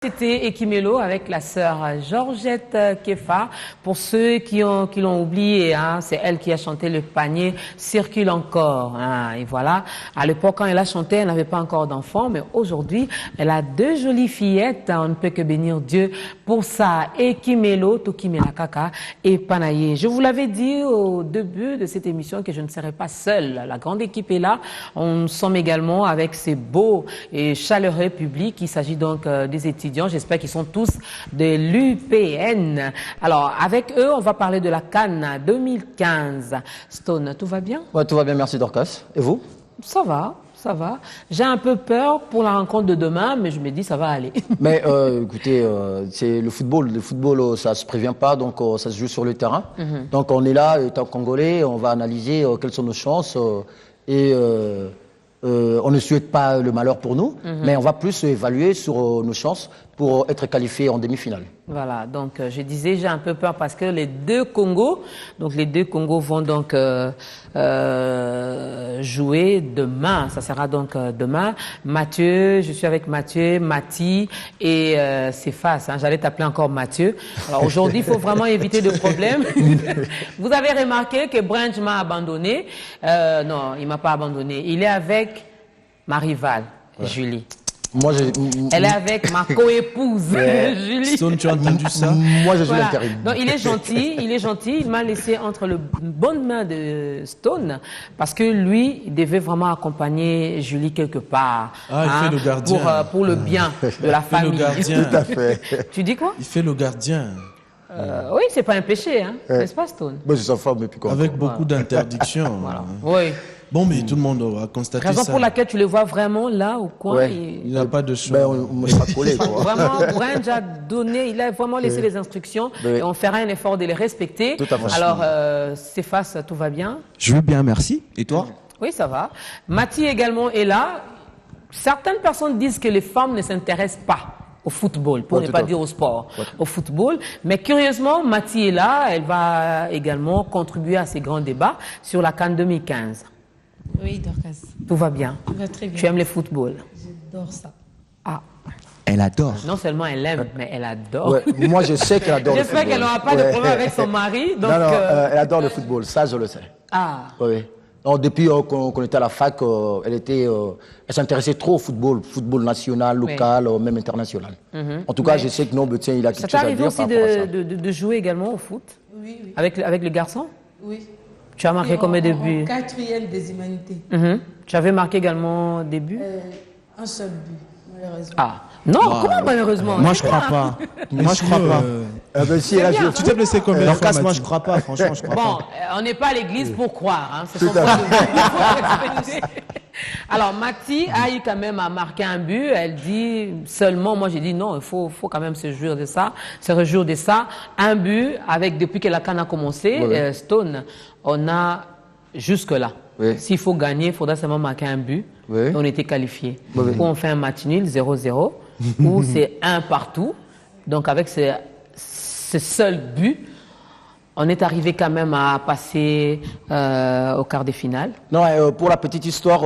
C'était Ekimelo avec la sœur Georgette Kefa. Pour ceux qui l'ont oublié, c'est elle qui a chanté Le panier circule encore. Et voilà. À l'époque, quand elle a chanté, elle n'avait pas encore d'enfant, mais aujourd'hui, elle a deux jolies fillettes. On ne peut que bénir Dieu pour ça. Ekimelo, Tokimela Kaka et Panaye. Je vous l'avais dit au début de cette émission que je ne serai pas seule. La grande équipe est là. On sommes également avec ces beaux et chaleureux publics. Il s'agit donc des étudiants. J'espère qu'ils sont tous de l'UPN. Alors, avec eux, on va parler de la CAN 2015. Stone, tout va bien? Ouais, tout va bien, merci Dorcas. Et vous? Ça va, ça va. J'ai un peu peur pour la rencontre de demain, mais je me dis ça va aller. Mais écoutez, c'est le football. Le football, ça se prévient pas, donc ça se joue sur le terrain. Donc on est là, étant congolais, on va analyser quelles sont nos chances on ne souhaite pas le malheur pour nous, mais on va plus évaluer sur nos chances pour être qualifié en demi-finale. Voilà, donc je disais, j'ai un peu peur parce que les deux Congos vont donc jouer demain. Ça sera donc demain. Mathieu, je suis avec Mathieu, Mati et Céphas. J'allais t'appeler encore Mathieu. Alors aujourd'hui, il faut vraiment éviter de problèmes. Vous avez remarqué que Branch m'a abandonné. Non, il m'a pas abandonné. Il est avec ma rivale, Julie. Moi, elle est avec ma coépouse, Julie. Stone, tu as entendu ça? Moi, je suis l'intérim. Donc, il est gentil, il m'a laissé entre les bonnes mains de Stone, parce que lui, il devait vraiment accompagner Julie quelque part. Ah, il fait le gardien. Pour le bien de la famille. Il fait le gardien. Tout à fait. Tu dis quoi? Il fait le gardien. Oui, c'est pas un péché, n'est-ce pas, Stone? Moi, je suis sa femme, et puis quoi. Avec beaucoup d'interdictions. Voilà. Oui. Bon, mais tout le monde a constaté ça. Raison pour laquelle tu le vois vraiment là au coin. Ouais. Il n'a pas de choix. Ben, on sera collé, quoi. Vraiment, Branch a donné, il a vraiment laissé les instructions et on fera un effort de les respecter. Tout à fait. Alors, Céphas, tout va bien? Je vais bien, merci. Et toi? Oui, ça va. Mati également est là. Certaines personnes disent que les femmes ne s'intéressent pas au football, pour ne pas dire au sport, au football. Mais curieusement, Mati est là. Elle va également contribuer à ces grands débats sur la CAN 2015. Oui, Dorcas. Tout va bien. Tout va très bien. Tu aimes le football? J'adore ça. Ah. Elle adore. Non seulement elle aime, mais elle adore. Ouais, moi, je sais qu'elle adore le football. J'espère qu'elle n'aura pas de problème avec son mari. Donc, non, elle adore le football, ça, je le sais. Ah. Oui. Donc, depuis qu'on était à la fac, elle s'intéressait trop au football national, local, même international. En tout cas, je sais que non, tiens, il a quelque chose à dire. Ça t'arrive aussi de jouer également au foot? Oui, oui. Avec le garçon? Oui. Tu as marqué combien de buts? En quatrième des humanités. Tu avais marqué également des buts? Un seul but, malheureusement. Ah. Non, comment malheureusement? Moi, je crois pas. Moi, je crois pas. Ben, si, elle a joué. Tu t'es blessé combien de fois, Dorcas, moi, Mathieu? je crois pas. Franchement, je crois Bon, pas. on n'est pas à l'église pour croire. C'est son point de vue. Il faut respecter. Alors, Mati a eu quand même à marquer un but. Elle dit seulement, moi j'ai dit non, il faut quand même se réjouir de ça. Un but, depuis que la CAN a commencé, Stone, on a jusque-là. Oui. S'il faut gagner, il faudra seulement marquer un but. Oui. On était qualifiés. Oui. Ou on fait un match nul, 0-0, ou c'est un partout. Donc avec ce seul but, on est arrivé quand même à passer au quart de finale. Non, pour la petite histoire,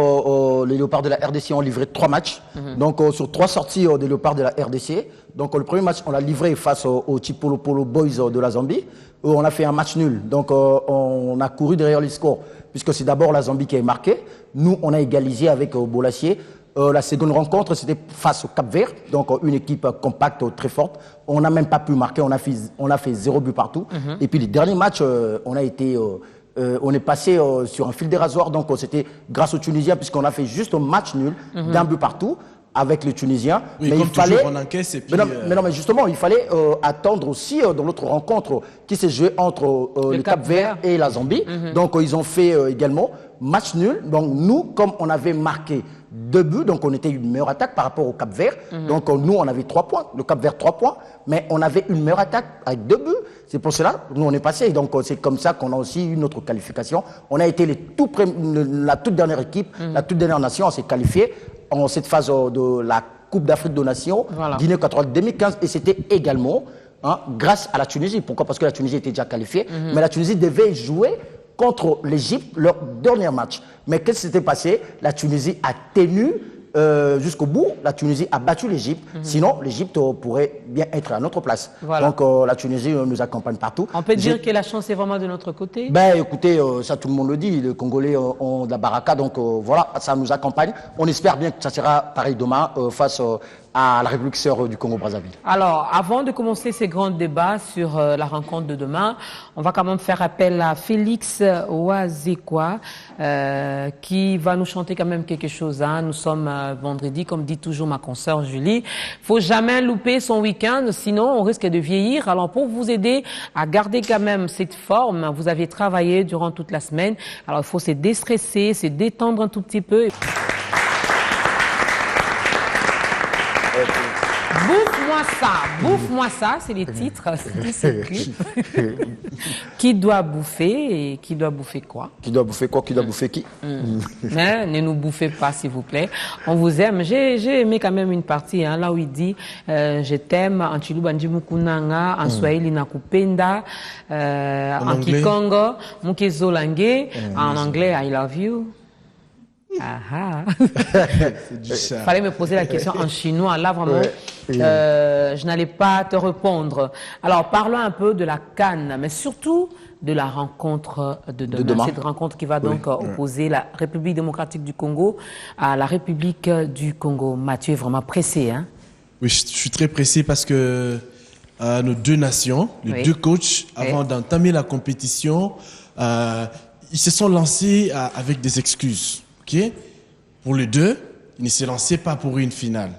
les Léopards de la RDC ont livré 3 matchs. Donc, sur 3 sorties des Léopards de la RDC. Donc, le premier match, on l'a livré face aux Chipolo Polo Boys de la Zambie. On a fait un match nul. Donc, on a couru derrière les scores, puisque c'est d'abord la Zambie qui a marqué. Nous, on a égalisé avec Bolassier. La seconde rencontre, c'était face au Cap-Vert, donc une équipe compacte, très forte. On n'a même pas pu marquer, on a fait 0 but partout. Et puis les derniers matchs, on est passé sur un fil des rasoirs, donc c'était grâce aux Tunisiens, puisqu'on a fait juste un match nul, d'un but partout, avec les Tunisiens. Oui, mais comme il fallait, toujours, on encaisse et puis... mais justement, il fallait attendre aussi dans l'autre rencontre qui s'est jouée entre le Cap-Vert et la Zambie. Donc ils ont fait également match nul. Donc nous, comme on avait marqué 2 buts, donc on était une meilleure attaque par rapport au Cap-Vert. Donc nous, on avait 3 points, le Cap-Vert 3 points, mais on avait une meilleure attaque avec 2 buts. C'est pour cela nous on est passé. Donc c'est comme ça qu'on a aussi eu notre qualification. On a été la toute dernière équipe, la toute dernière nation à se qualifier en cette phase de la Coupe d'Afrique des Nations, Guinée équatoriale 2015, et c'était également grâce à la Tunisie. Pourquoi? Parce que la Tunisie était déjà qualifiée, mais la Tunisie devait jouer contre l'Égypte leur dernier match. Mais qu'est-ce qui s'était passé? La Tunisie a tenu jusqu'au bout, la Tunisie a battu l'Égypte. Sinon, l'Égypte pourrait bien être à notre place. Voilà. Donc, la Tunisie nous accompagne partout. On peut dire que la chance est vraiment de notre côté? Ben, écoutez, ça tout le monde le dit, les Congolais ont de la baraka, donc voilà, ça nous accompagne. On espère bien que ça sera pareil demain face à la République sœur du Congo-Brazzaville. Alors, avant de commencer ces grands débats sur la rencontre de demain, on va quand même faire appel à Félix Ouazekwa, qui va nous chanter quand même quelque chose. Hein. Nous sommes vendredi, comme dit toujours ma consoeur Julie. Faut jamais louper son week-end, sinon on risque de vieillir. Alors, pour vous aider à garder quand même cette forme, vous avez travaillé durant toute la semaine. Alors, il faut se déstresser, se détendre un tout petit peu. Bouffe-moi ça, c'est les titres de ce clip. Qui doit bouffer et qui doit bouffer quoi? Qui doit bouffer quoi? Qui doit bouffer qui? Mais ne nous bouffez pas, s'il vous plaît. On vous aime. J'ai aimé quand même une partie, hein, là où il dit je t'aime, en Chiluba Njimukunanga, en Swahili Nakupenda, en Kikongo, Mukezolange, en anglais I love you. Ah fallait me poser la question en chinois. Là, vraiment, je n'allais pas te répondre. Alors, parlons un peu de la CAN, mais surtout de la rencontre de demain. Cette rencontre qui va donc opposer la République démocratique du Congo à la République du Congo. Mathieu est vraiment pressé, hein? Oui, je suis très pressé parce que nos deux nations, les deux coachs, avant d'entamer la compétition, ils se sont lancés avec des excuses. Okay. Pour les deux, ils ne se lançaient pas pour une finale.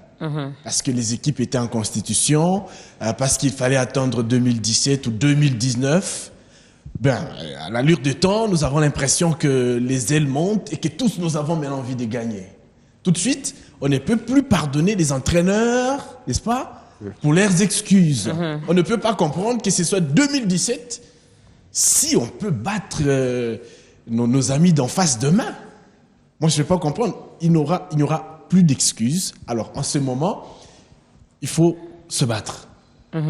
Parce que les équipes étaient en constitution, parce qu'il fallait attendre 2017 ou 2019. Ben, à l'allure du temps, nous avons l'impression que les ailes montent et que tous nous avons maintenant envie de gagner. Tout de suite, on ne peut plus pardonner les entraîneurs, n'est-ce pas, pour leurs excuses. On ne peut pas comprendre que ce soit 2017 si on peut battre nos amis d'en face demain. Moi, je ne vais pas comprendre. Il n'y aura plus d'excuses. Alors, en ce moment, il faut se battre.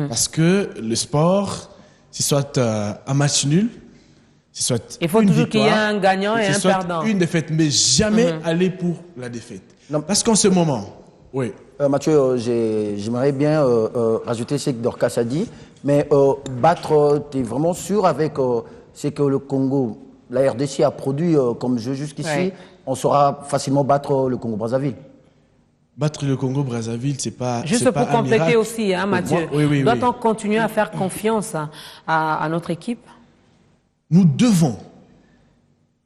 Parce que le sport, c'est soit un match nul, c'est soit il faut une toujours qu'il y ait victoire, un gagnant et un soit perdant. une défaite, mais jamais aller pour la défaite. Non. Parce qu'en ce moment, oui. Mathieu, j'aimerais bien rajouter ce que Dorcas a dit, mais battre, tu es vraiment sûr avec ce que le Congo, la RDC a produit comme jeu jusqu'ici, on saura facilement battre le Congo-Brazzaville. Battre le Congo-Brazzaville, c'est pas juste pour compléter aussi, hein, Mathieu. Doit-on continuer à faire confiance à notre équipe? Nous devons,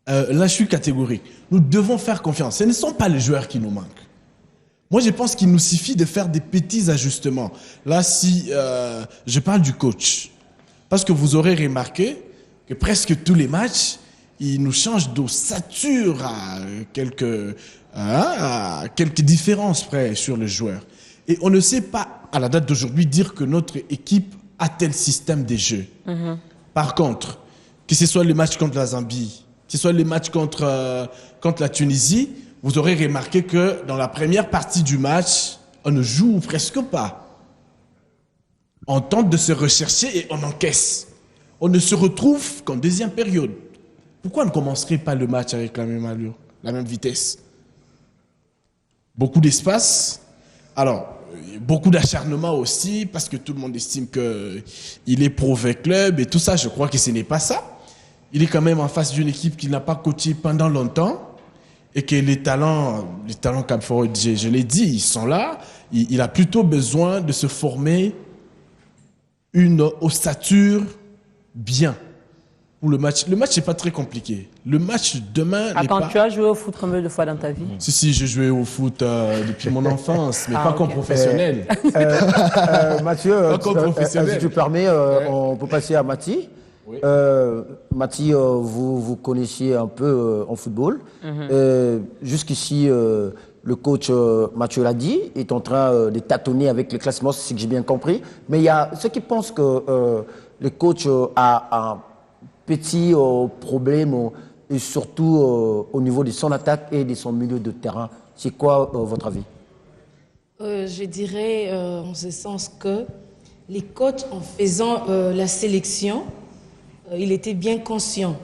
là je suis catégorique, nous devons faire confiance. Ce ne sont pas les joueurs qui nous manquent. Moi je pense qu'il nous suffit de faire des petits ajustements. Là si je parle du coach, parce que vous aurez remarqué que presque tous les matchs, il nous change d'ossature à quelques différences près sur le joueur. Et on ne sait pas, à la date d'aujourd'hui, dire que notre équipe a tel système de jeu. Par contre, que ce soit le match contre la Zambie, que ce soit le match contre la Tunisie, vous aurez remarqué que dans la première partie du match, on ne joue presque pas. On tente de se rechercher et on encaisse. On ne se retrouve qu'en deuxième période. Pourquoi on ne commencerait pas le match avec la même allure, la même vitesse? Beaucoup d'espace, alors beaucoup d'acharnement aussi, parce que tout le monde estime qu'il est pro-V club et tout ça. Je crois que ce n'est pas ça. Il est quand même en face d'une équipe qui n'a pas coaché pendant longtemps et que les talents Cap-Fort, je l'ai dit, ils sont là. Il a plutôt besoin de se former une ossature bien. Pour le match. Le match n'est pas très compliqué. Le match demain n'est pas... Attends, tu as joué au foot combien de fois dans ta vie? Si, j'ai joué au foot depuis mon enfance, mais pas comme professionnel. Mathieu, si tu permets, on peut passer à Mati. Oui. Mati, vous connaissiez un peu en football. Jusqu'ici, le coach Mathieu l'a dit, est en train de tâtonner avec les classements, c'est ce que j'ai bien compris. Mais il y a ceux qui pensent que le coach a un petit problème, et surtout au niveau de son attaque et de son milieu de terrain. C'est quoi votre avis? Je dirais en ce sens que les coachs, en faisant la sélection, il était bien conscient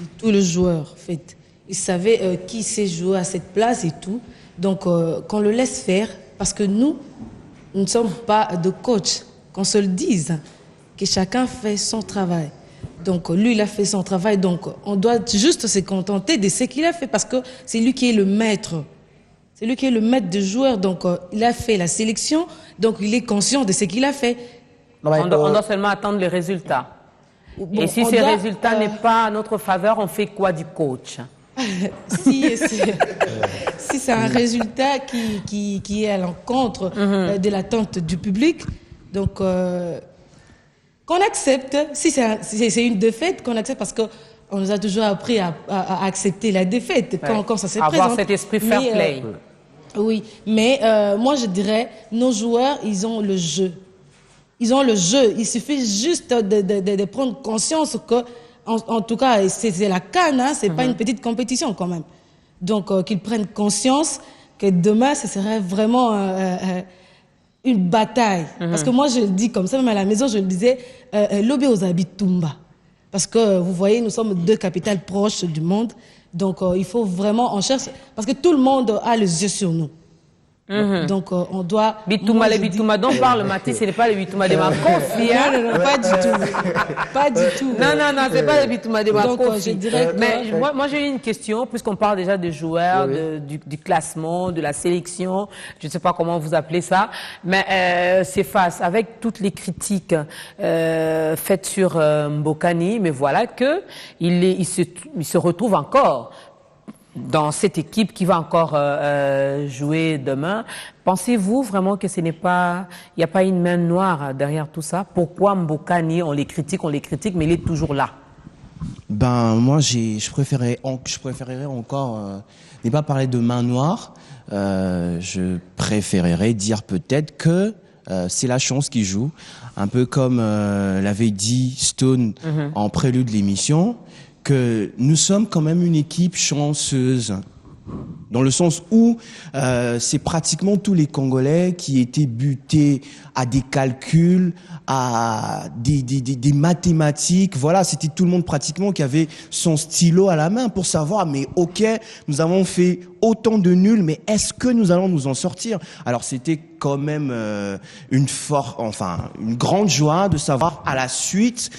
de tous les joueurs. En fait. Il savait qui sait jouer à cette place et tout. Donc, qu'on le laisse faire, parce que nous ne sommes pas de coach, qu'on se le dise, que chacun fait son travail. Donc, lui, il a fait son travail, donc on doit juste se contenter de ce qu'il a fait, parce que c'est lui qui est le maître. C'est lui qui est le maître des joueurs, donc il a fait la sélection, donc il est conscient de ce qu'il a fait. Non, mais, On doit seulement attendre les résultats. Bon, et si ces résultats n'est pas à notre faveur, on fait quoi du coach? Si c'est un résultat qui est à l'encontre de l'attente du public, donc qu'on accepte. Si c'est une défaite, qu'on accepte, parce qu'on nous a toujours appris à accepter la défaite quand ça se présente. Avoir cet esprit fair play. Oui, mais moi je dirais, nos joueurs, ils ont le jeu. Ils ont le jeu. Il suffit juste de prendre conscience que, en tout cas, c'est la CAN, hein, c'est pas une petite compétition quand même. Donc, qu'ils prennent conscience que demain, ce serait vraiment une bataille. Parce que moi, je le dis comme ça, même à la maison, je le disais, Lobé aux habits Tumba. Parce que, vous voyez, nous sommes deux capitales proches du monde. Donc, il faut vraiment, on cherche, parce que tout le monde a les yeux sur nous. Donc, on doit... Bitouma, les Bitouma dont parle Mathis, ce n'est pas les Bitouma de Makofi. Non, pas du tout. Pas du tout. Non, c'est pas les Bitouma de Donc, Makofi. je dirais que... Mais moi, j'ai une question, puisqu'on parle déjà des joueurs, du classement, de la sélection, je ne sais pas comment vous appelez ça, mais c'est face, avec toutes les critiques faites sur Mbokani, mais voilà que il se retrouve encore dans cette équipe qui va encore jouer demain. Pensez-vous vraiment que ce n'est pas, il n'y a pas une main noire derrière tout ça? Pourquoi Mbokani, on les critique, mais il est toujours là? Ben moi je préférerais encore ne pas parler de main noire. Je préférerais dire peut-être que c'est la chance qui joue, un peu comme l'avait dit Stone en prélude de l'émission, que nous sommes quand même une équipe chanceuse, dans le sens où c'est pratiquement tous les Congolais qui étaient butés à des calculs, à des mathématiques. Voilà, c'était tout le monde pratiquement qui avait son stylo à la main pour savoir, mais ok, nous avons fait autant de nuls, mais est-ce que nous allons nous en sortir? Alors c'était quand même une grande joie de savoir à la suite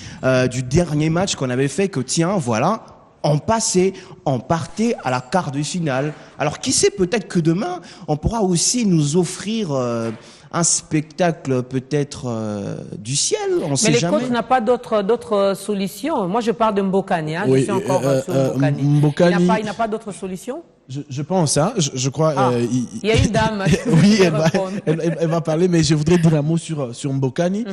du dernier match qu'on avait fait que tiens, voilà, on partait à la quart de finale. Alors qui sait, peut-être que demain, on pourra aussi nous offrir un spectacle peut-être du ciel, on sait jamais. Mais les coachs n'ont pas d'autres solutions. Moi, je parle de Mbokani, hein. Je suis encore sur Mbokani. Mbokani, Il n'a pas d'autre solution? Je pense, hein, je crois. Il y a une dame. Oui, elle va parler, mais je voudrais dire un mot sur Mbokani.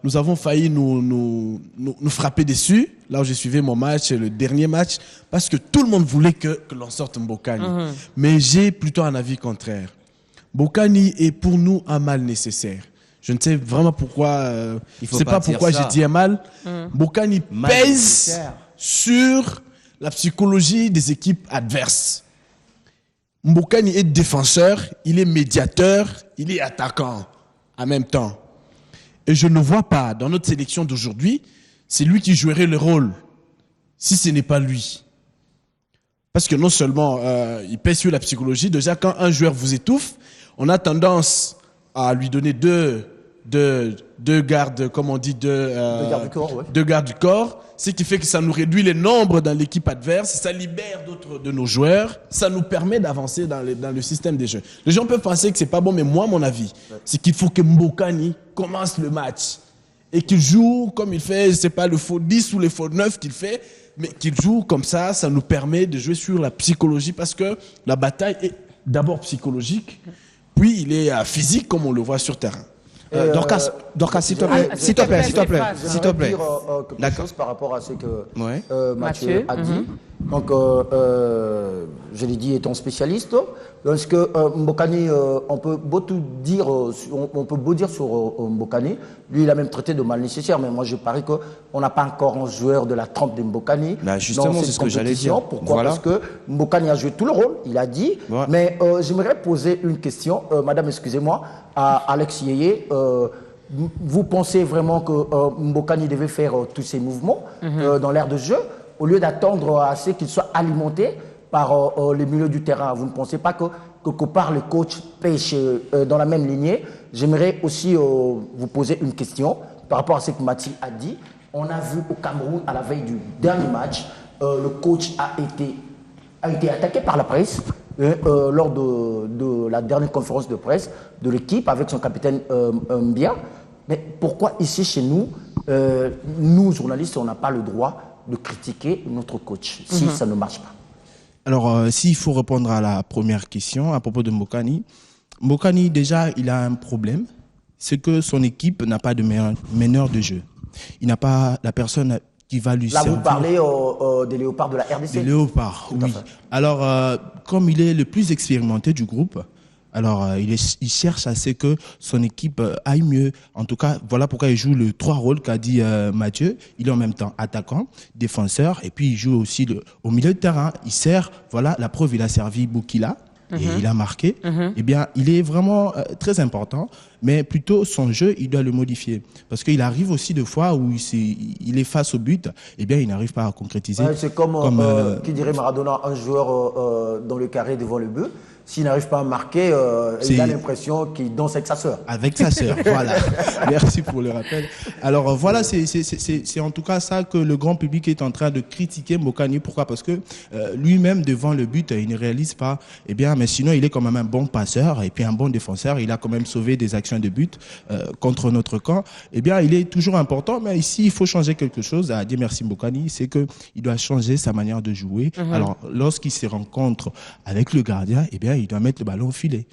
Nous avons failli nous frapper dessus, là où j'ai suivi mon match, le dernier match, parce que tout le monde voulait que l'on sorte Mbokani. Mais j'ai plutôt un avis contraire. Mbokani est pour nous un mal nécessaire. Je ne sais vraiment pourquoi. Je ne sais pas pourquoi j'ai dit un mal. Mbokani pèse sur la psychologie des équipes adverses. Mbokani est défenseur, il est médiateur, il est attaquant en même temps. Et je ne vois pas dans notre sélection d'aujourd'hui, c'est lui qui jouerait le rôle, si ce n'est pas lui. Parce que non seulement il pèse sur la psychologie, déjà quand un joueur vous étouffe, on a tendance à lui donner deux gardes, comme on dit, deux gardes du corps, ce qui fait que ça nous réduit les nombres dans l'équipe adverse, ça libère d'autres de nos joueurs, ça nous permet d'avancer dans le système des jeux. Les gens peuvent penser que c'est pas bon, mais moi, mon avis, c'est qu'il faut que Mbokani commence le match et qu'il joue comme il fait, c'est pas le faux 10 ou le faux 9 qu'il fait, mais qu'il joue comme ça nous permet de jouer sur la psychologie, parce que la bataille est d'abord psychologique, puis il est physique comme on le voit sur terrain. Dorcas, s'il te plaît, s'il te plaît. Dire quelque chose par rapport à ce que Mathieu a dit. Donc, je l'ai dit, étant spécialiste, parce que Mbokani, on peut beau dire sur Mbokani, lui il a même traité de mal nécessaire, mais moi je parie qu'on n'a pas encore un joueur de la trempe de Mbokani. Justement, c'est ce que j'allais dire. Pourquoi? Parce que Mbokani a joué tout le rôle, il a dit, mais j'aimerais poser une question, madame, excusez-moi, à Alex Yeye. Vous pensez vraiment que Mbokani devait faire tous ces mouvements dans l'aire de jeu, au lieu d'attendre à ce qu'il soit alimenté par les milieux du terrain? Vous ne pensez pas quelque part le coach pêche dans la même lignée, j'aimerais aussi vous poser une question par rapport à ce que Mati a dit. On a vu au Cameroun, à la veille du dernier match, le coach a été attaqué par la presse lors de la dernière conférence de presse de l'équipe avec son capitaine Mbia. Mais pourquoi ici, chez nous, nous, journalistes, on n'a pas le droit de critiquer notre coach si ça ne marche pas? Alors, s'il faut répondre à la première question à propos de Mbokani, Mbokani, déjà, il a un problème. C'est que son équipe n'a pas de meneur de jeu. Il n'a pas la personne qui va lui servir. Là, vous parlez des léopards de la RDC. Des léopards, oui. Alors, comme il est le plus expérimenté du groupe, alors il cherche à ce que son équipe aille mieux. En tout cas, voilà pourquoi il joue le 3 rôles qu'a dit Mathieu. Il est en même temps attaquant, défenseur, et puis il joue aussi au milieu de terrain. Il sert, voilà, la preuve, il a servi Boukila. Et il a marqué, eh bien, il est vraiment très important, mais plutôt son jeu, il doit le modifier. Parce qu'il arrive aussi des fois où il est face au but, eh bien, il n'arrive pas à concrétiser. Ouais, c'est comme qui dirait Maradona, un joueur dans le carré devant le but. S'il n'arrive pas à marquer, il a l'impression qu'il danse avec sa sœur. Avec sa sœur, voilà. Merci pour le rappel. Alors voilà, c'est en tout cas ça que le grand public est en train de critiquer Mbokani. Pourquoi? Parce que lui-même, devant le but, il ne réalise pas. Eh bien, mais sinon, il est quand même un bon passeur et puis un bon défenseur. Il a quand même sauvé des actions de but contre notre camp. Eh bien, il est toujours important, mais ici, il faut changer quelque chose. À dire merci Mbokani, c'est que il doit changer sa manière de jouer. Alors, lorsqu'il se rencontre avec le gardien, eh bien, il doit mettre le ballon au filet.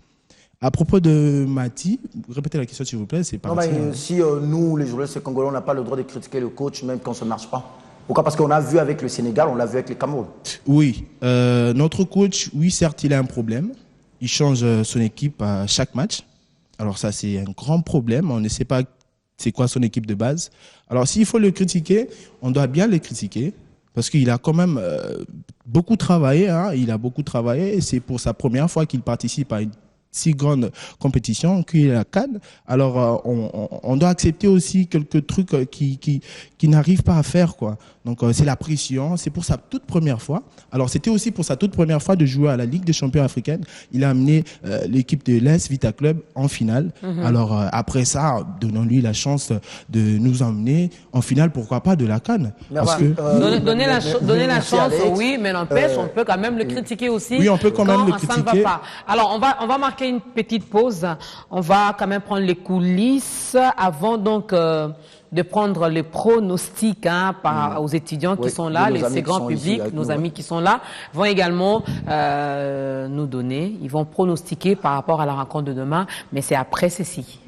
À propos de Mati, répétez la question s'il vous plaît, c'est parti. Si nous, les journalistes congolais, on n'a pas le droit de critiquer le coach même quand ça ne marche pas. Pourquoi? Parce qu'on a vu avec le Sénégal, on l'a vu avec le Cameroun. Oui, notre coach, oui, certes, il a un problème. Il change son équipe à chaque match. Alors ça, c'est un grand problème. On ne sait pas c'est quoi son équipe de base. Alors s'il faut le critiquer, on doit bien le critiquer. Parce qu'il a quand même beaucoup travaillé, hein. Il a beaucoup travaillé et c'est pour sa première fois qu'il participe à une si grande compétition qu'il est la CAN. Alors on doit accepter aussi quelques trucs qui n'arrivent pas à faire, quoi. Donc c'est la pression, c'est pour sa toute première fois. Alors c'était aussi pour sa toute première fois de jouer à la Ligue des champions africaine. Il a amené l'équipe de l'Est Vita Club en finale. Alors après ça, donnons-lui la chance de nous emmener en finale, pourquoi pas de la CAN. Parce que donner la chance, oui, mais n'empêche, on peut quand même le critiquer aussi. Oui, on peut quand même le critiquer. Ça ne va pas. Alors on va marquer une petite pause. On va quand même prendre les coulisses avant donc de prendre les pronostics aux étudiants qui sont là, ces grands publics, nos amis qui sont là, vont également nous donner, ils vont pronostiquer par rapport à la rencontre de demain, mais c'est après ceci.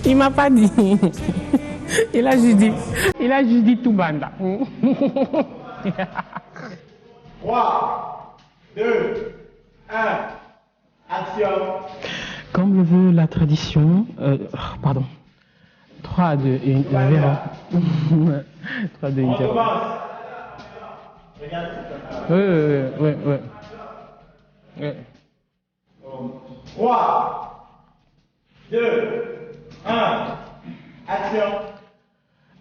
Il m'a pas dit. Il a juste dit tout banda. 3, 2, 1, action. Comme le veut la tradition, pardon. 3, 2, 1, 0. 3, 2, 1, 0. Oui. 3, 2, 1, action.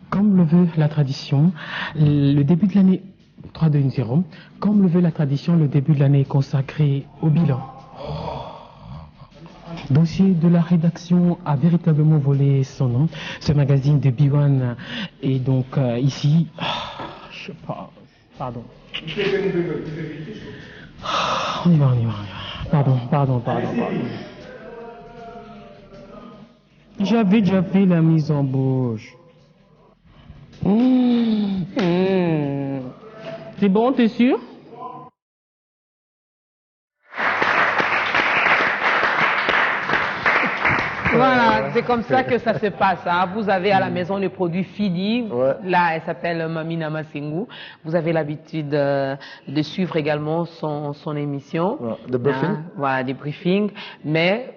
Comme le veut la tradition, le début de l'année 3, 2, 1, 0. Comme le veut la tradition, le début de l'année est consacré au bilan. Dossier de la rédaction a véritablement volé son nom. Ce magazine de B1 est donc ici. Je sais pas. Pardon. On y va. Pardon. J'avais déjà fait la mise en bouche. C'est bon, t'es sûr? Voilà, c'est comme ça que ça se passe. Vous avez à la maison le produit Fidi. Là, elle s'appelle Mamina Massingou. Vous avez l'habitude de suivre également son émission. The briefing. Voilà, des briefings. Mais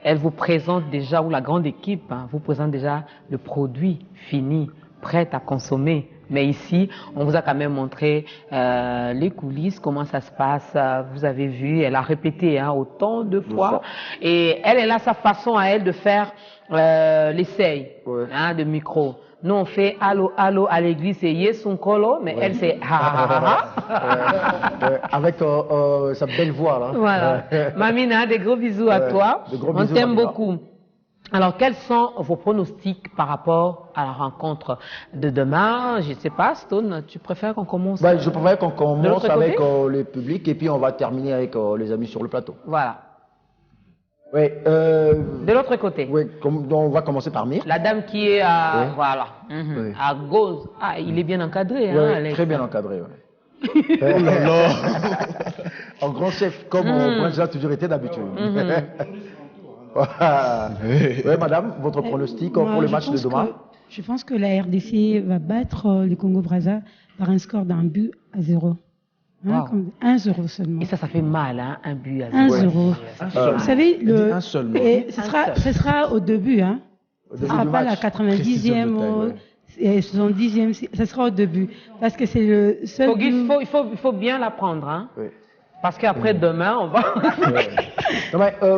elle vous présente déjà, ou la grande équipe vous présente déjà le produit fini, prêt à consommer. Mais ici, on vous a quand même montré les coulisses, comment ça se passe. Vous avez vu, elle a répété autant de fois. Et elle a sa façon à elle de faire l'essai de micro. Nous, on fait allô, allô à l'église, c'est Yesun Kolo, mais elle, c'est ha ha ha. Avec sa belle voix, là. Voilà. Mamina, des gros bisous à toi. On t'aime beaucoup. Alors, quels sont vos pronostics par rapport à la rencontre de demain? Je ne sais pas, Stone, tu préfères qu'on commence? Je préfère qu'on commence avec le public et puis on va terminer avec les amis sur le plateau. Voilà. Oui. De l'autre côté. Oui, on va commencer par Mir. La dame qui est à, voilà, Oui. à gauche. Ah, il est bien encadré, Oui, Alex. très bien encadré. Ouais. Oh là là. Un grand chef, comme Prince a toujours été d'habitude. Oui, madame, votre pronostic pour le match de demain? Je pense que la RDC va battre le Congo-Brazza par un score d'un but à 0. Wow. 1-0 seulement. Et ça fait mal, un but à 0. 1-0. Vous savez, un seul, ce sera au début. Ce ne sera pas la 90e, 70e, ça sera au début. Parce que c'est le seul. Il faut bien l'apprendre. Oui. Parce qu'après demain, on va.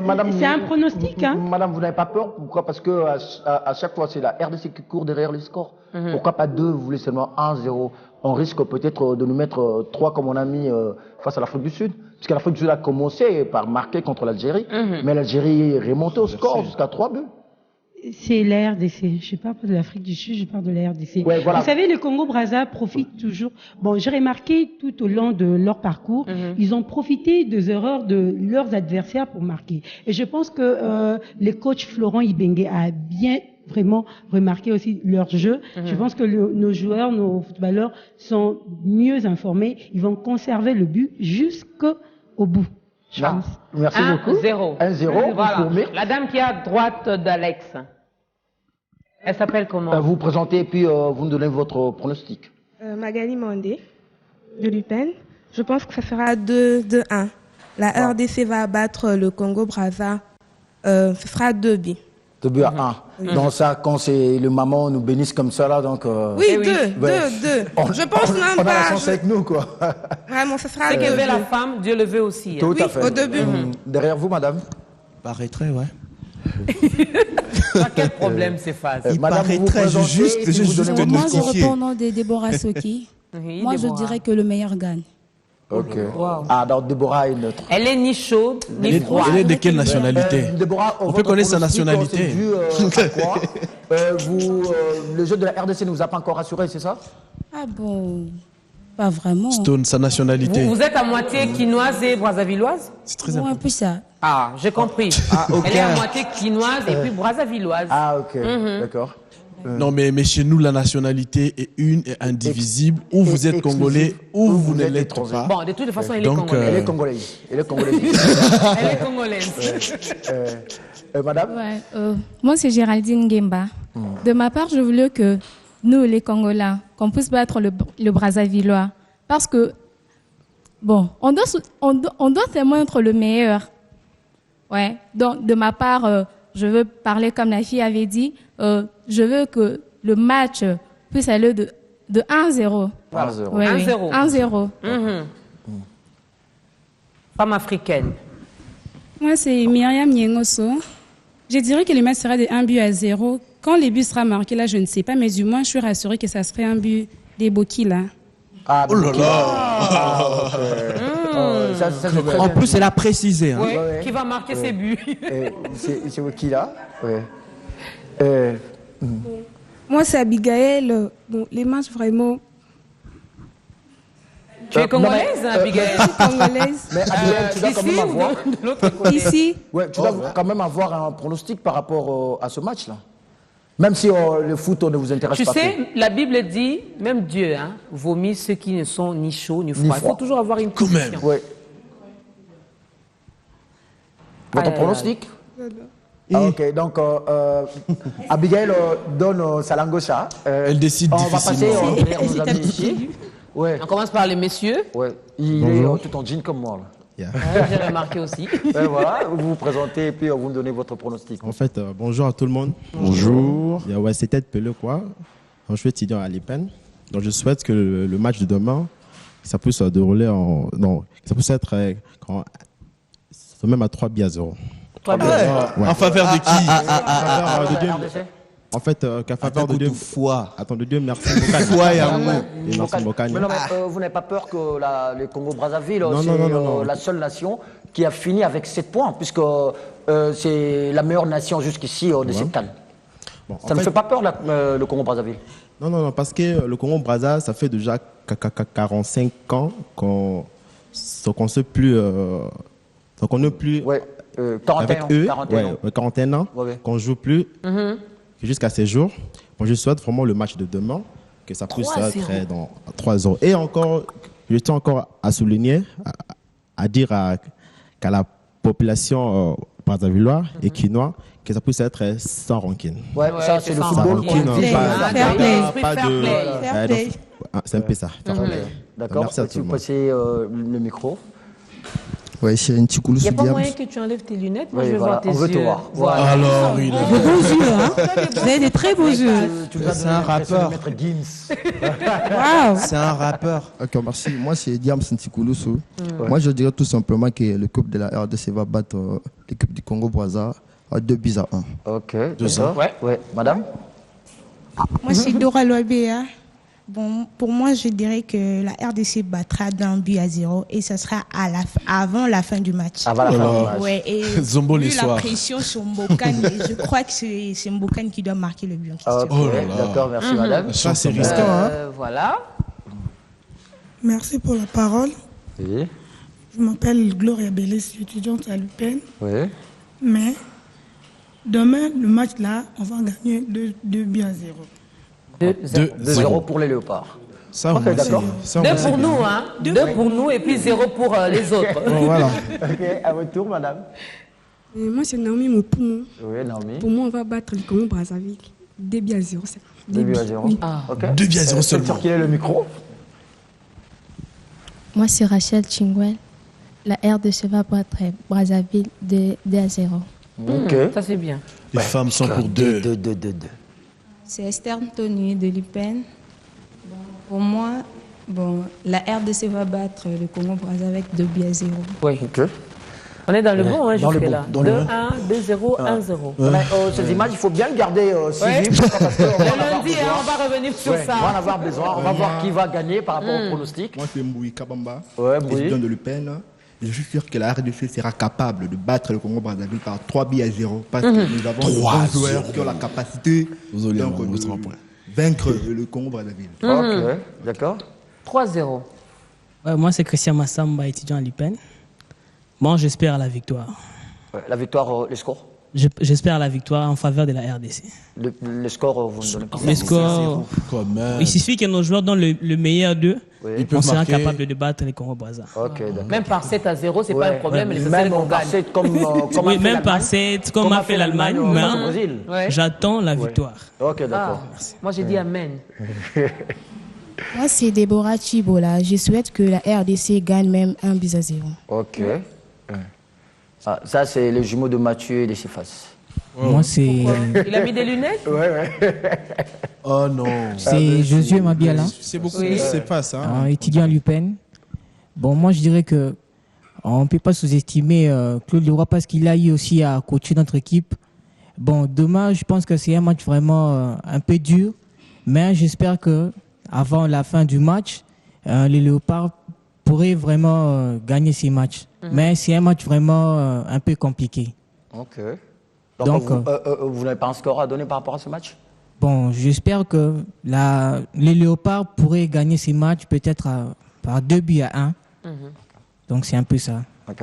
Madame, c'est un pronostic. Madame, vous n'avez pas peur? Pourquoi? Parce que à chaque fois, c'est la RDC qui court derrière les scores. Pourquoi pas 2? Vous voulez seulement 1-0? On risque peut-être de nous mettre 3 comme on a mis face à l'Afrique du Sud. Puisque l'Afrique du Sud a commencé par marquer contre l'Algérie. Mais l'Algérie est remontée au score jusqu'à 3 buts. C'est la RDC. Je ne parle pas de l'Afrique du Sud, je parle de la RDC. Ouais, voilà. Vous savez, le Congo-Brazza profite toujours. Bon, j'ai remarqué tout au long de leur parcours, ils ont profité des erreurs de leurs adversaires pour marquer. Et je pense que le coach Florent Ibenge a bien vraiment remarqué aussi leur jeu. Je pense que nos joueurs, nos footballeurs sont mieux informés. Ils vont conserver le but jusqu'au bout. Merci beaucoup. 1-0. 1-0 Voilà. pour Mir. La dame qui est à droite d'Alex. Elle s'appelle comment? Vous présentez et puis vous nous donnez votre pronostic. Magali Mandé, de l'UPEN. Je pense que ça sera 2-1. La RDC va abattre le Congo-Brazza. Ce sera 2 buts. 2 buts à 1. Donc ça, quand c'est le maman nous bénisse comme ça, là, donc... Oui, 2. Je pense même on a la pas. chance avec nous, quoi. Vraiment, ce sera C'est 2 qu'elle veut la buts. femme, Dieu le veut aussi. Tout Oui, à fait. au début. Derrière vous, madame? Paraîtrait, ouais. Quel problème c'est face? Il Madame, vous paraîtrait présentez juste, et puis vous donnez votre Moi, je pronostic. réponds au nom de Déborah Soki. Oui, Moi, je Déborah. dirais que le meilleur gagne. Ok. Wow. Ah, donc Déborah est neutre. Elle est ni chaude, ni froide. Elle est de quelle nationalité? Déborah, On peut votre connaître sa pronostic, nationalité. c'est dû à quoi? Le jeu de la RDC ne vous a pas encore rassuré, c'est ça? Ah bon, pas vraiment. Stone, sa nationalité. Vous êtes à moitié quinoise et brazzavilloise? C'est très Bon, un important. peu ça. Ah, j'ai compris. Elle est à moitié quinoise et puis brazzavilloise. Ah, ok. D'accord. Non, mais chez nous, la nationalité est une et indivisible. Ou vous êtes exclusive, congolais, ou vous ne l'êtes étranger. pas. Bon, de toute façon, elle est Donc, congolaise. Elle est congolaise. Elle est congolaise. Elle est congolaise. Madame? Ouais, moi, c'est Géraldine Gemba. De ma part, je voulais que nous, les Congolais, qu'on puisse battre le Brazzavillois. Parce que, bon, on doit tellement être le meilleur. Ouais. Donc, de ma part, je veux parler comme la fille avait dit. Je veux que le match puisse aller de 1-0. 1-0. Ouais, 1-0. 1-0. Femme africaine. Moi, c'est Myriam Nyengoso. Je dirais que le match sera de 1-0. Quand le but sera marqué, là, je ne sais pas, mais du moins, je suis rassurée que ça serait un but des Boki, là. Ah, Oh là là! En plus, elle a précisé. Hein. Ouais. Ouais. Qui va marquer ses buts? C'est qui là? Ouais. Moi, c'est Abigail. Bon, les matchs vraiment Tu es congolaise, Abigail? congolaises. Mais Abigail, tu dois quand même Ici ou avoir... de l'autre côté? Ici, Ouais, tu dois quand même avoir un pronostic par rapport à ce match-là. Même si le foot ne vous intéresse Tu pas sais, trop. la Bible dit, même Dieu vomit ceux qui ne sont ni chauds ni froids. Il faut froid. toujours avoir une Quand même. position. Ouais. Votre Aïe, pronostic? Ah, ok, donc Abigail donne sa langue au chat. Elle décide On va passer difficilement. vers nos amis ici. Ouais. On commence par les messieurs. Ouais. Il est tout en jean comme moi. Là. Ouais, j'ai remarqué aussi. Et voilà, vous vous présentez et puis vous me donnez votre pronostic. En fait, bonjour à tout le monde. Bonjour. C'est Ted Pelé, quoi. Je suis étudiant à l'IPEN. Donc, je souhaite que le match de demain, ça puisse se dérouler ça puisse être même à 3-0. En faveur de qui? En fait, qu'à faveur de Dieu. Attends, de Dieu, merci. Foi et amour. Et merci Mokani. Mais non, mais vous n'avez pas peur que le Congo-Brazzaville, Non, c'est non, non. la seule nation qui a fini avec 7 points, puisque c'est la meilleure nation jusqu'ici de cette CAN. Bon, Ça ne fait pas peur le Congo-Brazzaville? Non, parce que le Congo-Brazza, ça fait déjà 45 ans qu'on ne sait plus. qu'on n'est plus. Ouais, 41 avec ans. eux, 41 ans. qu'on ne joue plus. Jusqu'à ces jours. Bon, je souhaite vraiment le match de demain, que ça puisse être dans 3-0. Et encore, je tiens encore à souligner, à dire qu'à la population brazzavilloise et quinois, que ça puisse être sans rancune. Ouais, ça c'est le football. C'est un peu ça. D'accord. Merci à tout Si le vous monde. passez le micro. Ouais, c'est un petit coup. Il n'y a pas moyen que tu enlèves tes lunettes. Moi, je veux voir tes yeux. On veut te voir. Voilà. Alors, il De beaux yeux, hein. Vous avez des très beaux yeux. C'est un rappeur. Waouh. C'est un rappeur. Ok, merci. Moi, c'est Diam Sintikoulusu. Moi, je dirais tout simplement que l'équipe de la RDC va battre l'équipe du Congo-Brazza à 2-1. Ok. 2-1. Ouais. Madame? Moi, c'est Dora Loibea. Bon, pour moi, je dirais que la RDC battra d'1-0 et ce sera avant la fin du match. Avant la fin du match. Ouais, et Zombo les vu la soirs. pression sur Mbokani, je crois que c'est Mbokani qui doit marquer le but en question. Ok, d'accord, merci madame. Ça, c'est risquant, hein. Voilà. Merci pour la parole. Oui. Je m'appelle Gloria Bellis, je suis étudiante à l'UPEN. Oui. Mais demain, le match là, on va gagner 2-0. 2-0 pour les Léopards. Ça, Ok, d'accord. 2 pour nous, hein. 2 pour nous et puis 0 pour les autres. Voilà. Ok, à votre tour, madame. Moi, c'est Naomi Mopoumou. Oui, Naomi. Pour moi, on va battre le Congo-Brazzaville. 2-0. 2-0. Oui. Ok. 2-0 seulement. Sur qui est le micro? Moi, c'est Rachel Chingwell. La RDC va battre Brazzaville 2-0. Ok. Ça, c'est bien. Les femmes sont pour 2. 2. C'est Esther Anthony de l'UPEN. Bon, pour moi, la RDC va battre le Congo-Brazza avec 2-0. Oui. Ok. On est dans le bon, hein, Dans le jusque-là. bon, dans le 2-1, 2-0, 1-0. Ces images, il faut bien le garder suivi. Le lundi, on va revenir sur ça. On va en avoir besoin. On va voir qui va gagner par rapport au pronostic. Moi, c'est Mboui Kabamba, Ouais, Mboui. étudiant de l'UPEN. Je suis sûr que la RDC sera capable de battre le Congo-Brazzaville par 3-0 parce que nous avons de bons joueurs qui ont la capacité de vaincre le Congo-Brazzaville. Ok, d'accord. 3-0. Ouais, moi, c'est Christian Massamba, étudiant à l'UPEN. Bon, j'espère la victoire. Ouais, la victoire, les scores? J'espère la victoire en faveur de la RDC. Le score, vous ne donnez pas? Les scores, il suffit que nos joueurs donnent le meilleur d'eux. Oui. On sera capable de battre les Congo-Brazza. Ok, d'accord. Même par 7-0, c'est pas un problème. Ouais, Les même qu'on par gagne. 7 comme Oui, même par 7, comme a fait l'Allemagne, au Brésil. Ouais. j'attends la victoire. Ok, d'accord. Moi, j'ai dit Amen. Moi, c'est Déborah Chibola. Je souhaite que la RDC gagne même 1-0. Ok. Ah, ça, c'est les jumeaux de Mathieu et de Cephas. Moi, c'est. Il a mis des lunettes? Ouais. Oh non. C'est Josué Mabiala, C'est beaucoup plus c'est pas ça. étudiant à l'UPEN. Bon, moi je dirais que on ne peut pas sous-estimer Claude Leroy parce qu'il a eu aussi à coacher notre équipe. Bon, demain, je pense que c'est un match vraiment un peu dur, mais j'espère que avant la fin du match, les Léopards pourraient vraiment gagner ces matchs. Mais c'est un match vraiment un peu compliqué. Ok. Donc vous n'avez pas un score à donner par rapport à ce match? Bon, j'espère que les Léopards pourraient gagner ces matchs peut-être par 2-1. Donc c'est un peu ça. Ok.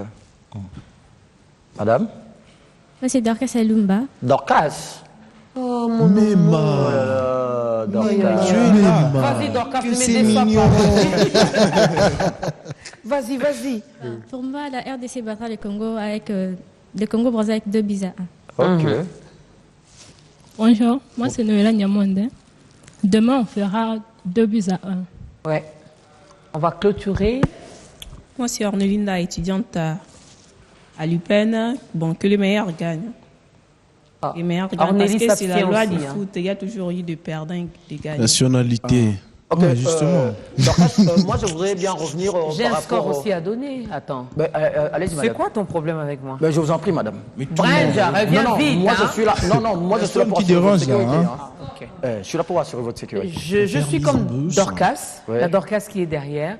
Madame? Moi, c'est Dorcas Alumba. Dorcas? Oh mon Nema. Dorcas. Vas-y, Dorcas, tu me déçois pas. Vas-y. Pour moi, la RDC battra le Congo-Brazza avec 2-1. Ok. Bonjour, moi c'est Noëlla Nyamonde. Demain, on fera 2-1. Ouais. On va clôturer. Moi, c'est Ornelinda, étudiante à l'UPEN. Bon, que les meilleurs gagnent. Les meilleurs gagnent parce que c'est la loi du foot. Il y a toujours eu des perdants et des gagnants. Nationalité. Ok, Ouais, justement. Moi, je voudrais bien revenir J'ai par un score rapport aussi à donner. Attends. Allez-y, madame. C'est quoi ton problème avec moi? Je vous en prie, madame. Brenda, reviens vite. Moi, hein. je suis là. Non, moi, je suis là pour qui assurer votre dérange, sécurité. là, Hein. Je suis là pour assurer votre sécurité. Je suis comme Dorcas, la Dorcas qui est derrière.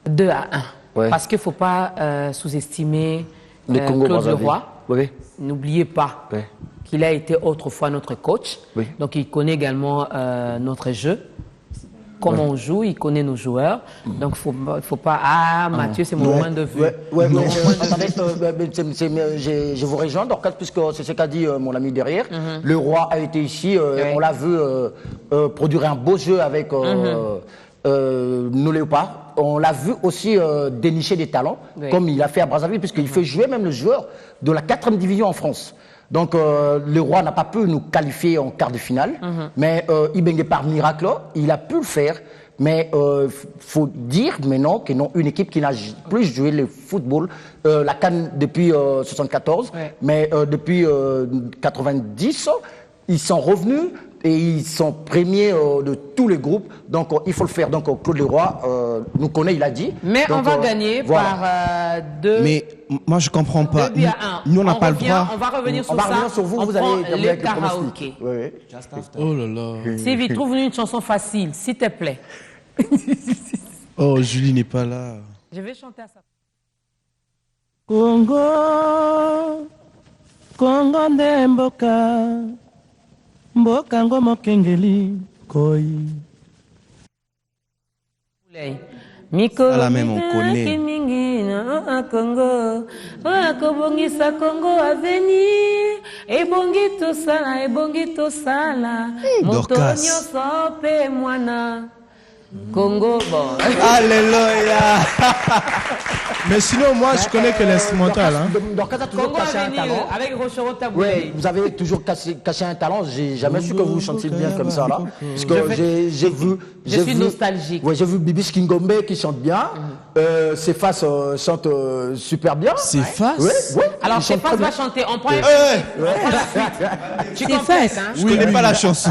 2-1. Parce qu'il ne faut pas sous-estimer Claude Leroy. N'oubliez pas qu'il a été autrefois notre coach. Donc, il connaît également notre jeu. Comment on joue, il connaît nos joueurs. Donc, il faut pas... Ah, Mathieu, c'est mon point de vue. Attendez, je vous rejoins, Dorcas, puisque c'est ce qu'a dit mon ami derrière. Le roi a été ici, on l'a vu produire un beau jeu avec nos léopards. On l'a vu aussi dénicher des talents, comme il a fait à Brazzaville, puisqu'il fait jouer même le joueur de la 4e division en France. Donc, le roi n'a pas pu nous qualifier en quart de finale, mais Ibenge par miracle, il a pu le faire. Mais faut dire maintenant qu'ils ont une équipe qui n'a plus joué le football, la CAN depuis 74, mais depuis 90, ils sont revenus et ils sont premiers de tous les groupes. Donc, il faut le faire. Donc, Claude Leroy nous connaît, il a dit. Mais donc, on va gagner par 2. Mais moi, je comprends pas. 2-1. Nous, on n'a pas le droit. On va revenir sur on va ça. revenir sur vous, vous prend allez terminer le avec le karaoké. Oh là là. Sylvie, trouve-nous une chanson facile, s'il te plaît. Oh, Julie n'est pas là. Je vais chanter à ça. Congo, Congo nde mboka, mboka ngo mokengeli koi. La même, on connaît. Congo, akobongisa Congo avenir, ebongi tosala, moto nyonso pe mwana. Congo, bon. Alléluia. Mais sinon, moi, je connais que l'instrumental. Hein. Dorcas a toujours caché un talent. Avec Rochereau Tabou. Oui, vous avez toujours caché un talent. J'ai jamais su que vous chantiez bien comme ça là. Parce que j'ai vu. Je suis nostalgique. Ouais, j'ai vu Bibi Skingombe qui chante bien. Cephas chante super bien. Cephas. Oui. Alors Cephas va chanter. On prend. Tu comprends, hein? Je connais pas la chanson.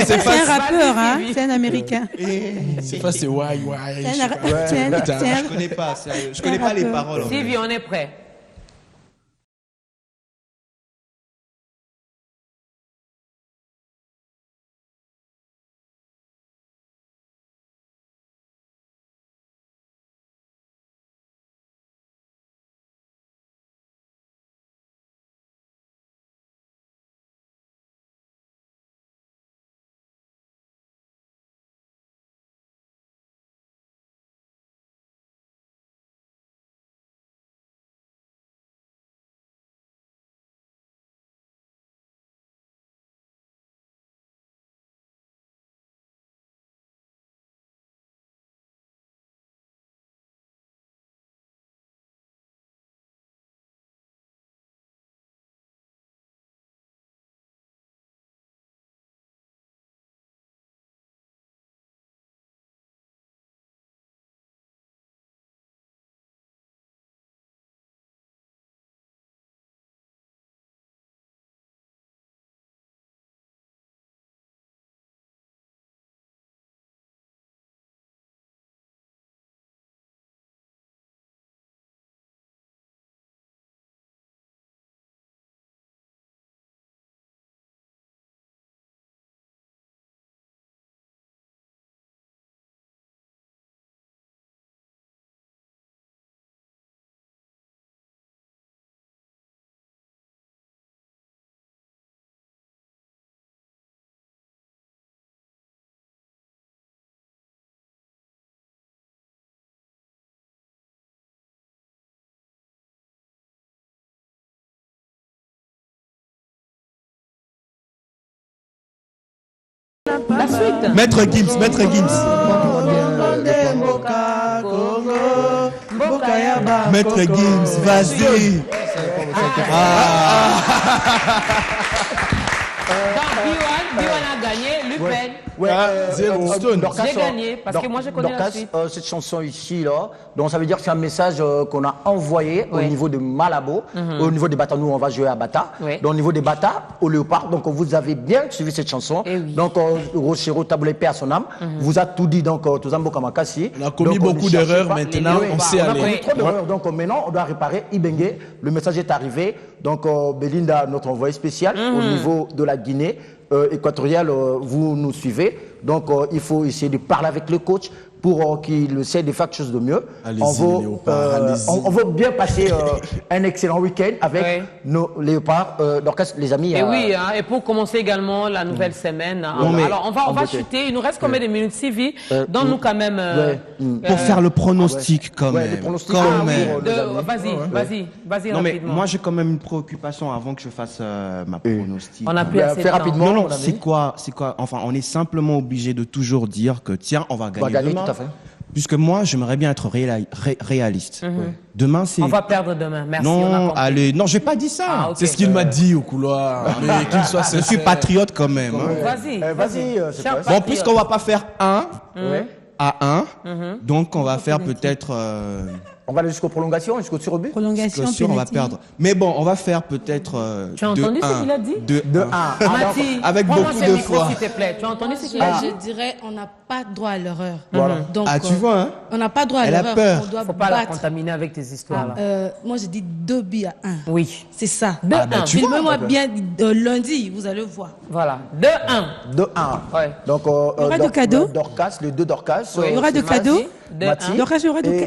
C'est un rappeur, hein? C'est un américain. Cephas, c'est why. Je connais pas, sérieux. Je connais pas les paroles. Sylvie, on est prêt. La suite. Maître Gims. Maître Gims, vas-y. Donc, B1 a gagné, Lupin. Ouais, Dorcas, j'ai gagné parce que moi je connais la suite. Cette chanson ici, là, donc ça veut dire que c'est un message qu'on a envoyé au niveau de Malabo, au niveau des Bata. Nous, on va jouer à Bata. Donc au niveau des Bata, au Léopard. Donc vous avez bien suivi cette chanson. Donc Rochero Taboulé Père à son âme vous a tout dit. Donc Tozambo Kamakasi. On a commis beaucoup d'erreurs. Maintenant, on sait aller. On a commis trop d'erreurs. Donc maintenant, on doit réparer Ibenge. Le message est arrivé. Donc Belinda, notre envoyé spécial au niveau de la Guinée équatoriale, vous nous suivez. Donc il faut essayer de parler avec le coach pour qu'il essaie de faire quelque chose de mieux. On veut bien passer un excellent week-end avec nos léopards, les amis. Et oui, et pour commencer également la nouvelle semaine. Alors on va chuter. Il nous reste combien de minutes, Sylvie? Donne-nous quand même. Pour faire le pronostic quand même. Vas-y. Non mais moi j'ai quand même une préoccupation avant que je fasse ma pronostic. On a plus assez de temps. Rapidement. Non, c'est quoi? Enfin, on est simplement obligé de toujours dire que tiens, on va gagner demain. Tout à fait. Puisque moi, j'aimerais bien être réaliste. Demain, c'est... On va perdre demain, merci. Non, allez, non, j'ai pas dit ça. C'est ce qu'il m'a dit au couloir. Mais qu'il soit je suis patriote quand même. Vas-y. Bon, puisqu'on va pas faire 1 à 1, donc on va faire peut-être... On va aller jusqu'aux prolongations, jusqu'au tir au but. Prolongation, on va perdre. Mais bon, on va faire peut-être. Tu as entendu ce qu'il a dit? 2-1. Avec beaucoup de foi. S'il te plaît. Tu as entendu ce qu'il a dit? Je dirais, on n'a pas droit à l'erreur. Donc, tu vois, hein? On n'a pas droit à l'erreur. Elle a peur. On doit faut pas la contaminer avec tes histoires. Moi, je dis 2 buts à 1. Oui. C'est ça. 2-1. Filmez-moi bien lundi, vous allez voir. Voilà. 2-1. Ouais. Donc, il y aura de cadeaux. Dorcas, les deux Dorcas. Il y aura de cadeaux. Dorcas,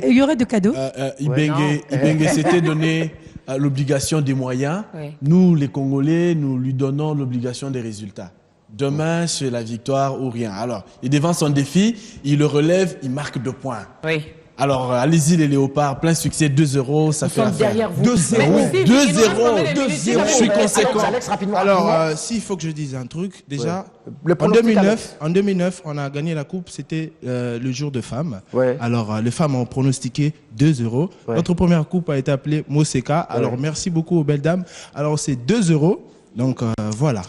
il y aurait de cadeaux. Ibenge s'était donné l'obligation des moyens. Nous, les Congolais, nous lui donnons l'obligation des résultats. Demain, c'est la victoire ou rien. Alors, il devant son défi, il le relève, il marque 2 points. Oui. Alors, allez-y les léopards, plein succès, 2-0, ça fait l'affaire. 2-0. 2-0. Je suis conséquent. Alors, s'il faut que je dise un truc, déjà, en 2009, on a gagné la coupe, c'était le jour de femmes. Alors, les femmes ont pronostiqué 2-0. Notre première coupe a été appelée Moseka. Alors, merci beaucoup aux belles dames. Alors, c'est 2-0. Donc, voilà.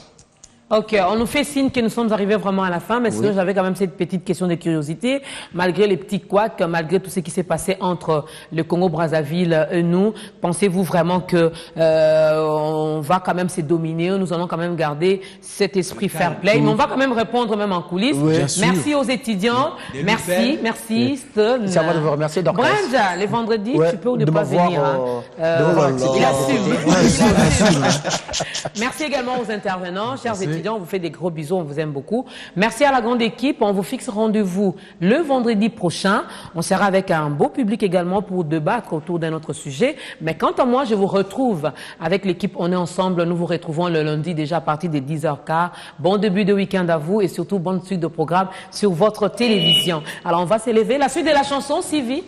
Ok, on nous fait signe que nous sommes arrivés vraiment à la fin, mais sinon j'avais quand même cette petite question de curiosité. Malgré les petits couacs, malgré tout ce qui s'est passé entre le Congo-Brazzaville et nous, pensez-vous vraiment que on va quand même se dominer, nous allons quand même garder cet esprit fair play, mais on va quand même répondre même en coulisses. Merci aux étudiants, merci. Stone. C'est à moi de vous remercier. Branja, les vendredis, tu peux ou ne pas venir. Il assume. Merci également aux intervenants, chers étudiants. On vous fait des gros bisous, on vous aime beaucoup. Merci à la grande équipe. On vous fixe rendez-vous le vendredi prochain. On sera avec un beau public également pour débattre autour d'un autre sujet. Mais quant à moi, je vous retrouve avec l'équipe. On est ensemble. Nous vous retrouvons le lundi déjà à partir de 10h15. Bon début de week-end à vous et surtout bonne suite de programme sur votre télévision. Alors, on va s'élever. La suite de la chanson, Sylvie.